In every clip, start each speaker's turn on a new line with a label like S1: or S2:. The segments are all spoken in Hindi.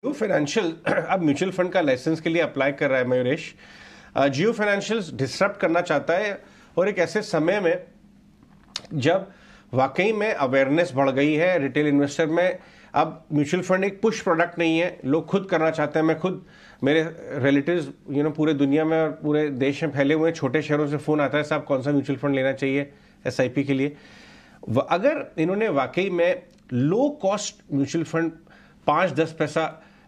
S1: जियो फाइनेंशियल अब म्यूचुअल फंड का लाइसेंस के लिए अप्लाई कर रहा है मयूरेश। जियो फाइनेंशियल डिसरप्ट करना चाहता है और एक ऐसे समय में जब वाकई में अवेयरनेस बढ़ गई है रिटेल इन्वेस्टर में। अब म्यूचुअल फंड एक पुश प्रोडक्ट नहीं है, लोग खुद करना चाहते हैं। मैं खुद, मेरे रिलेटिव्स पूरे दुनिया में और पूरे देश में फैले हुए छोटे शहरों से फ़ोन आता है, साहब कौन सा म्यूचुअल फंड लेना चाहिए एसआईपी के लिए। अगर इन्होंने वाकई में लो कॉस्ट म्यूचुअल फंड 5-10 पैसा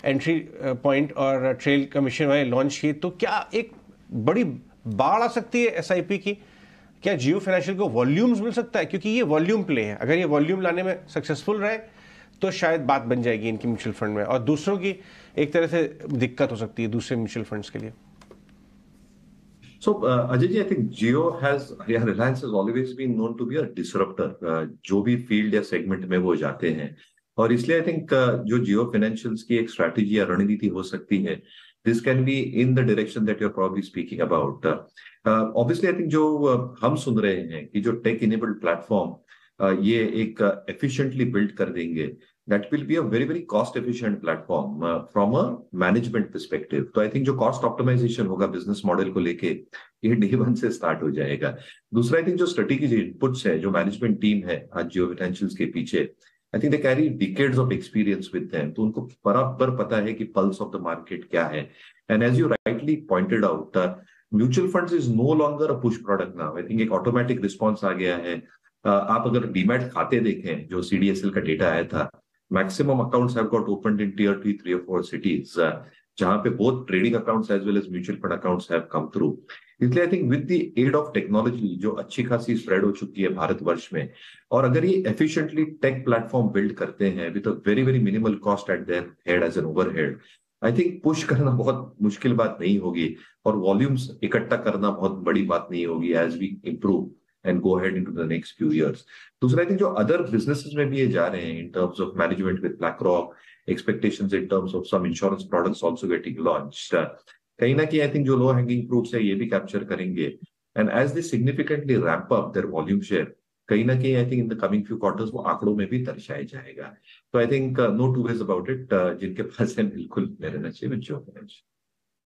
S1: एंट्री पॉइंट और ट्रेल कमीशन वाले लॉन्च किए, तो क्या एक बड़ी बाढ़ आ सकती है एसआईपी की? क्या जियो फाइनेंशियल को वॉल्यूम्स मिल सकता है? क्योंकि ये वॉल्यूम प्ले है, अगर ये वॉल्यूम लाने में सक्सेसफुल रहे तो शायद बात बन जाएगी इनकी म्यूचुअल फंड में, और दूसरों की एक तरह से दिक्कत हो सकती है दूसरे म्यूचुअल फंड्स के लिए।
S2: So, Ajay ji, I think Reliance has always been known to be a disruptor. जो भी फील्ड या सेगमेंट में वो जाते हैं, और इसलिए आई थिंक जो जियो फाइनेंशियल्स की एक स्ट्रैटेजी या रणनीति हो सकती है, this can be in the direction that you are probably speaking about. Obviously I think जो हम सुन रहे हैं कि जो टेक इनेबल्ड प्लेटफॉर्म ये एक एफिशिएंटली बिल्ड कर देंगे, that will be a very very cost efficient platform from a management perspective. तो आई थिंक जो कॉस्ट ऑप्टिमाइजेशन होगा बिजनेस मॉडल को लेके, ये डे वन से स्टार्ट हो जाएगा। दूसरा आई थिंक जो स्ट्रेटेजिक इनपुट्स है, जो मैनेजमेंट टीम है आज जियो फाइनेंशियल्स के पीछे, I think they carry decades of experience with them, तो उनको बराबर पता है कि पल्स ऑफ द मार्केट क्या है। And as you rightly pointed out, mutual funds is no longer a push product now. I think एक ऑटोमेटिक रिस्पॉन्स आ गया है। आप अगर डीमैट खाते देखें, जो सीडीएसएल का डेटा आया था, maximum accounts have got opened in tier 2, 3 or 4 cities, जहां पे both trading accounts as well as mutual fund accounts have come through. इसलिए I think with the aid of technology जो अच्छी खासी स्प्रेड हो चुकी है भारतवर्ष में, और अगर ये एफिशिएंटली टेक प्लेटफॉर्म बिल्ड करते हैं with a very very minimal cost at their head as an overhead, I think push करना बहुत मुश्किल बात नहीं होगी, और वॉल्यूम्स इकट्ठा करना बहुत बड़ी बात नहीं होगी as we improve and go ahead into the next few years. दूसरा आई थिंक जो अदर बिजनेसेस में भी ये जा रहे हैं in terms of management with BlackRock, expectations in terms of some insurance products also getting launched, कहीं ना कहीं आई थिंक जो लो हैंगिंग फ्रूट्स है ये भी कैप्चर करेंगे। And as they significantly ramp up their volume share, कहीं ना कहीं I think in the coming few quarters वो आंकड़ों में भी दर्शाया जाएगा। तो I think no two ways about it, जिनके पास है बिल्कुल ले लेना चाहिए।